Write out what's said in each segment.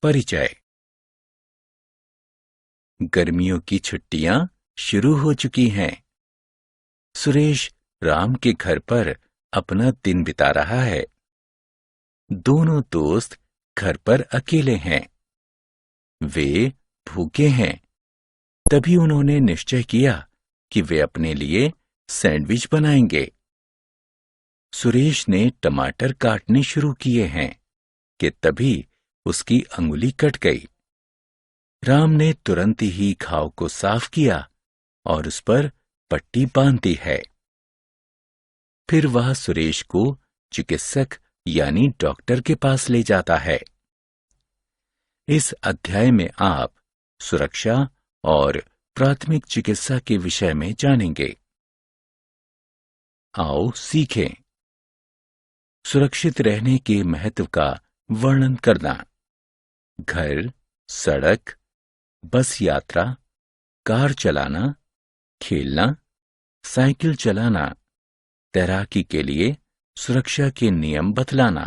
परिचय। गर्मियों की छुट्टियां शुरू हो चुकी हैं। सुरेश राम के घर पर अपना दिन बिता रहा है। दोनों दोस्त घर पर अकेले हैं। वे भूखे हैं। तभी उन्होंने निश्चय किया कि वे अपने लिए सैंडविच बनाएंगे। सुरेश ने टमाटर काटने शुरू किए हैं कि तभी उसकी अंगुली कट गई। राम ने तुरंत ही घाव को साफ किया और उस पर पट्टी बांध दी है। फिर वह सुरेश को चिकित्सक यानी डॉक्टर के पास ले जाता है। इस अध्याय में आप सुरक्षा और प्राथमिक चिकित्सा के विषय में जानेंगे। आओ सीखें। सुरक्षित रहने के महत्व का वर्णन करना। घर, सड़क, बस यात्रा, कार चलाना, खेलना, साइकिल चलाना, तैराकी के लिए सुरक्षा के नियम बतलाना।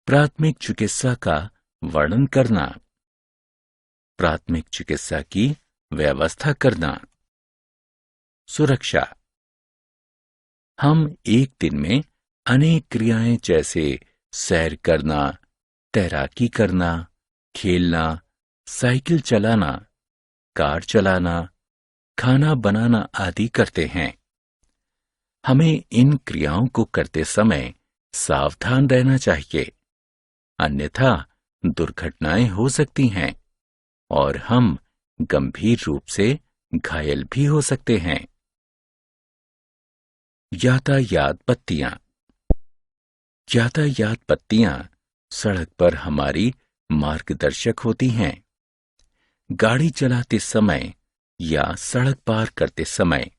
प्राथमिक चिकित्सा का वर्णन करना। प्राथमिक चिकित्सा की व्यवस्था करना। सुरक्षा। हम एक दिन में अनेक क्रियाएं जैसे सैर करना, तैराकी करना, खेलना, साइकिल चलाना, कार चलाना, खाना बनाना आदि करते हैं। हमें इन क्रियाओं को करते समय सावधान रहना चाहिए, अन्यथा दुर्घटनाएं हो सकती हैं और हम गंभीर रूप से घायल भी हो सकते हैं। यातायात बत्तियां। यातायात बत्तियां सड़क पर हमारी मार्गदर्शक होती हैं। गाड़ी चलाते समय या सड़क पार करते समय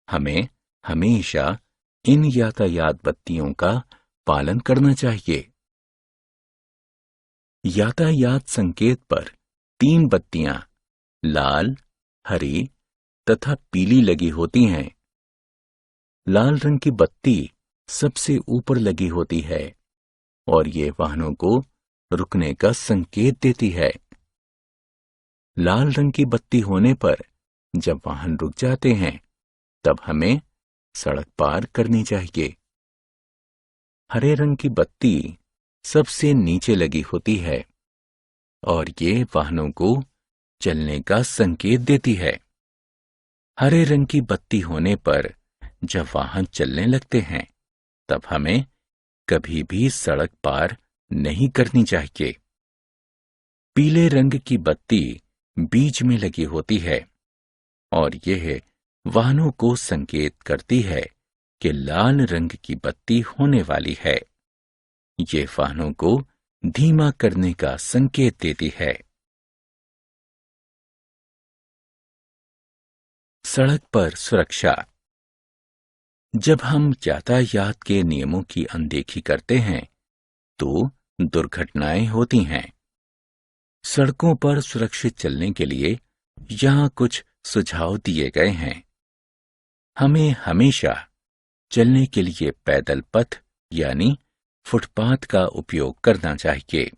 हमें हमेशा इन यातायात बत्तियों का पालन करना चाहिए। यातायात संकेत पर 3 बत्तियां लाल, हरी तथा पीली लगी होती हैं। लाल रंग की बत्ती सबसे ऊपर लगी होती है और ये वाहनों को रुकने का संकेत देती है। लाल रंग की बत्ती होने पर जब वाहन रुक जाते हैं तब हमें सड़क पार करनी चाहिए। हरे रंग की बत्ती सबसे नीचे लगी होती है और ये वाहनों को चलने का संकेत देती है। हरे रंग की बत्ती होने पर जब वाहन चलने लगते हैं तब हमें कभी भी सड़क पार नहीं करनी चाहिए। पीले रंग की बत्ती बीच में लगी होती है और यह वाहनों को संकेत करती है कि लाल रंग की बत्ती होने वाली है। ये वाहनों को धीमा करने का संकेत देती है। सड़क पर सुरक्षा। जब हम यातायात के नियमों की अनदेखी करते हैं तो दुर्घटनाएं होती हैं। सड़कों पर सुरक्षित चलने के लिए यहां कुछ सुझाव दिए गए हैं। हमें हमेशा चलने के लिए पैदल पथ यानी फुटपाथ का उपयोग करना चाहिए।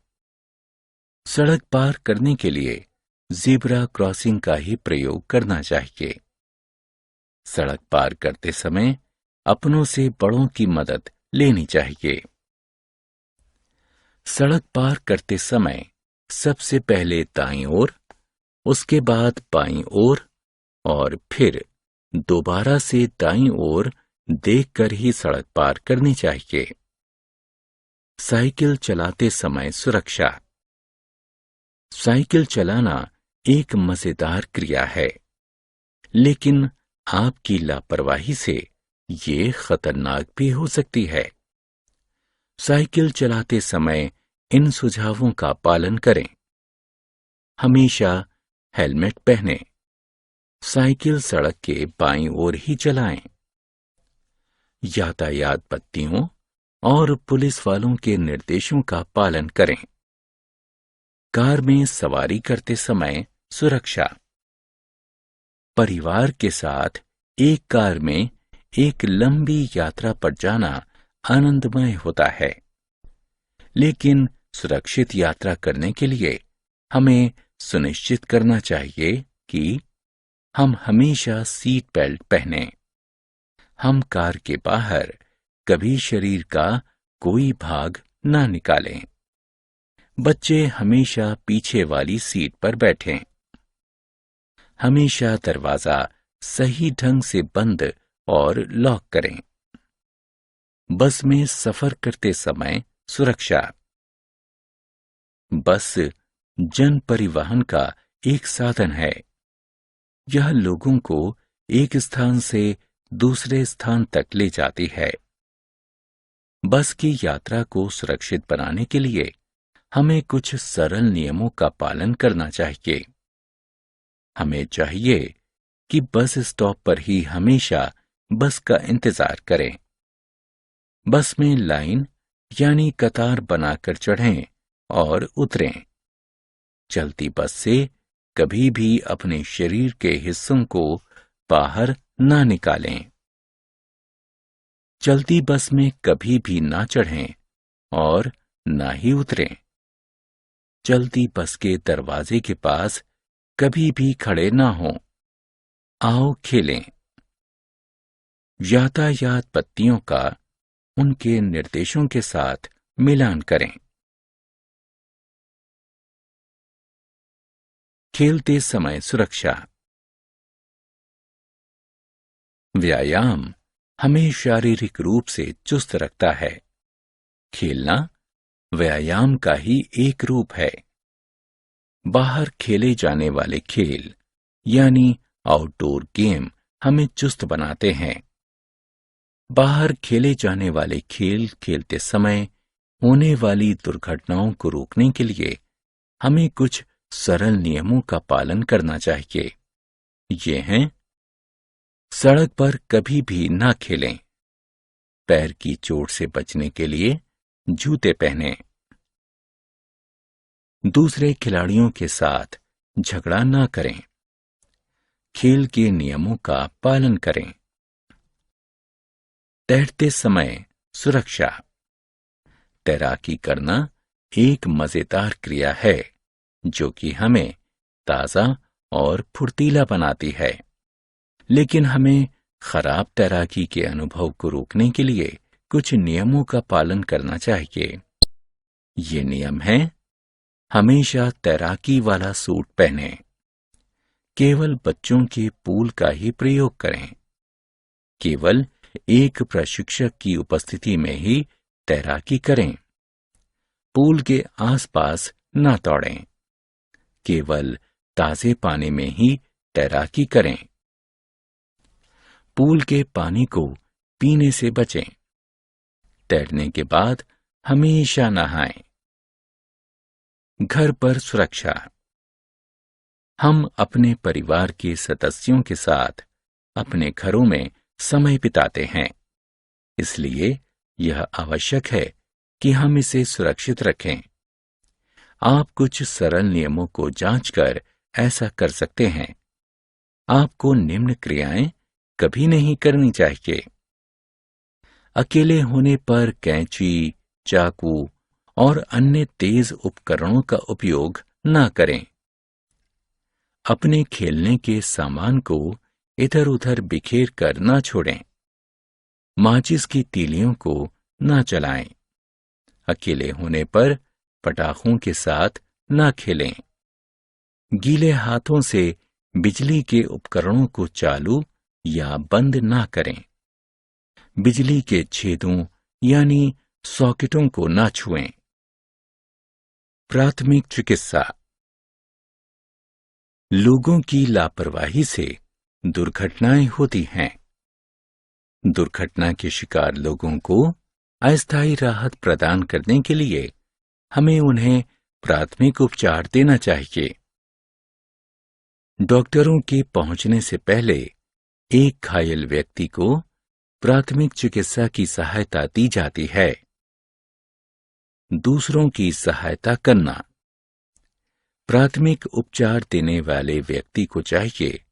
सड़क पार करने के लिए ज़ेब्रा क्रॉसिंग का ही प्रयोग करना चाहिए। सड़क पार करते समय अपनों से बड़ों की मदद लेनी चाहिए। सड़क पार करते समय सबसे पहले दाईं ओर, उसके बाद बाईं ओर और फिर दोबारा से दाईं ओर देखकर ही सड़क पार करनी चाहिए। साइकिल चलाते समय सुरक्षा। साइकिल चलाना एक मजेदार क्रिया है, लेकिन आपकी लापरवाही से ये खतरनाक भी हो सकती है। साइकिल चलाते समय इन सुझावों का पालन करें। हमेशा हेलमेट पहनें। साइकिल सड़क के बाईं ओर ही चलाएं। यातायात बत्तियों और पुलिस वालों के निर्देशों का पालन करें। कार में सवारी करते समय सुरक्षा। परिवार के साथ एक कार में एक लंबी यात्रा पर जाना आनंदमय होता है, लेकिन सुरक्षित यात्रा करने के लिए हमें सुनिश्चित करना चाहिए कि हम हमेशा सीट बेल्ट पहनें। हम कार के बाहर कभी शरीर का कोई भाग ना निकालें। बच्चे हमेशा पीछे वाली सीट पर बैठें। हमेशा दरवाजा सही ढंग से बंद और लॉक करें। बस में सफर करते समय सुरक्षा। बस जन परिवहन का एक साधन है। यह लोगों को एक स्थान से दूसरे स्थान तक ले जाती है। बस की यात्रा को सुरक्षित बनाने के लिए हमें कुछ सरल नियमों का पालन करना चाहिए। हमें चाहिए कि बस स्टॉप पर ही हमेशा बस का इंतजार करें। बस में लाइन यानी कतार बनाकर चढ़ें और उतरें। चलती बस से कभी भी अपने शरीर के हिस्सों को बाहर ना निकालें। चलती बस में कभी भी ना चढ़ें और ना ही उतरें। चलती बस के दरवाजे के पास कभी भी खड़े ना हों। आओ खेलें। यातायात बत्तियों का उनके निर्देशों के साथ मिलान करें। खेलते समय सुरक्षा। व्यायाम हमें शारीरिक रूप से चुस्त रखता है। खेलना व्यायाम का ही एक रूप है। बाहर खेले जाने वाले खेल यानी आउटडोर गेम हमें चुस्त बनाते हैं। बाहर खेले जाने वाले खेल खेलते समय होने वाली दुर्घटनाओं को रोकने के लिए हमें कुछ सरल नियमों का पालन करना चाहिए। ये हैं: सड़क पर कभी भी ना खेलें। पैर की चोट से बचने के लिए जूते पहनें। दूसरे खिलाड़ियों के साथ झगड़ा ना करें। खेल के नियमों का पालन करें। तैरते समय सुरक्षा। तैराकी करना एक मजेदार क्रिया है जो कि हमें ताजा और फुर्तीला बनाती है। लेकिन हमें खराब तैराकी के अनुभव को रोकने के लिए कुछ नियमों का पालन करना चाहिए। ये नियम है: हमेशा तैराकी वाला सूट पहनें। केवल बच्चों के पूल का ही प्रयोग करें। केवल एक प्रशिक्षक की उपस्थिति में ही तैराकी करें। पूल के आसपास ना दौड़ें। केवल ताजे पानी में ही तैराकी करें। पूल के पानी को पीने से बचें। तैरने के बाद हमेशा नहाएं। घर पर सुरक्षा। हम अपने परिवार के सदस्यों के साथ अपने घरों में समय बिताते हैं, इसलिए यह आवश्यक है कि हम इसे सुरक्षित रखें। आप कुछ सरल नियमों को जांचकर ऐसा कर सकते हैं। आपको निम्न क्रियाएं कभी नहीं करनी चाहिए: अकेले होने पर कैंची, चाकू और अन्य तेज उपकरणों का उपयोग न करें। अपने खेलने के सामान को इधर उधर बिखेर कर न छोड़ें। माचिस की तीलियों को न जलाएं। अकेले होने पर पटाखों के साथ न खेलें। गीले हाथों से बिजली के उपकरणों को चालू या बंद न करें। बिजली के छेदों यानी सॉकेटों को न छुएं। प्राथमिक चिकित्सा। लोगों की लापरवाही से दुर्घटनाएं होती हैं। दुर्घटना के शिकार लोगों को अस्थायी राहत प्रदान करने के लिए हमें उन्हें प्राथमिक उपचार देना चाहिए। डॉक्टरों के पहुंचने से पहले एक घायल व्यक्ति को प्राथमिक चिकित्सा की सहायता दी जाती है। दूसरों की सहायता करना। प्राथमिक उपचार देने वाले व्यक्ति को चाहिए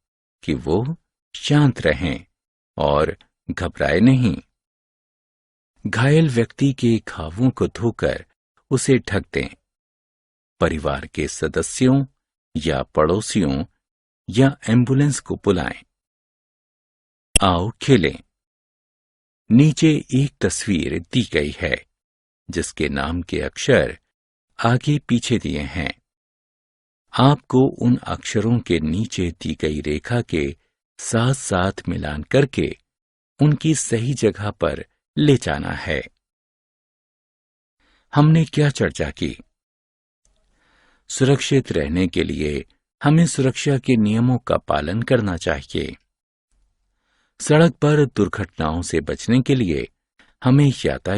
कि वो शांत रहें और घबराए नहीं। घायल व्यक्ति के घावों को धोकर उसे ढक दें। परिवार के सदस्यों या पड़ोसियों या एम्बुलेंस को बुलाएं। आओ खेलें। नीचे एक तस्वीर दी गई है जिसके नाम के अक्षर आगे पीछे दिए हैं। आपको उन अक्षरों के नीचे दी गई रेखा के साथ साथ मिलान करके उनकी सही जगह पर ले जाना है। हमने क्या चर्चा की? सुरक्षित रहने के लिए हमें सुरक्षा के नियमों का पालन करना चाहिए। सड़क पर दुर्घटनाओं से बचने के लिए हमें यातायात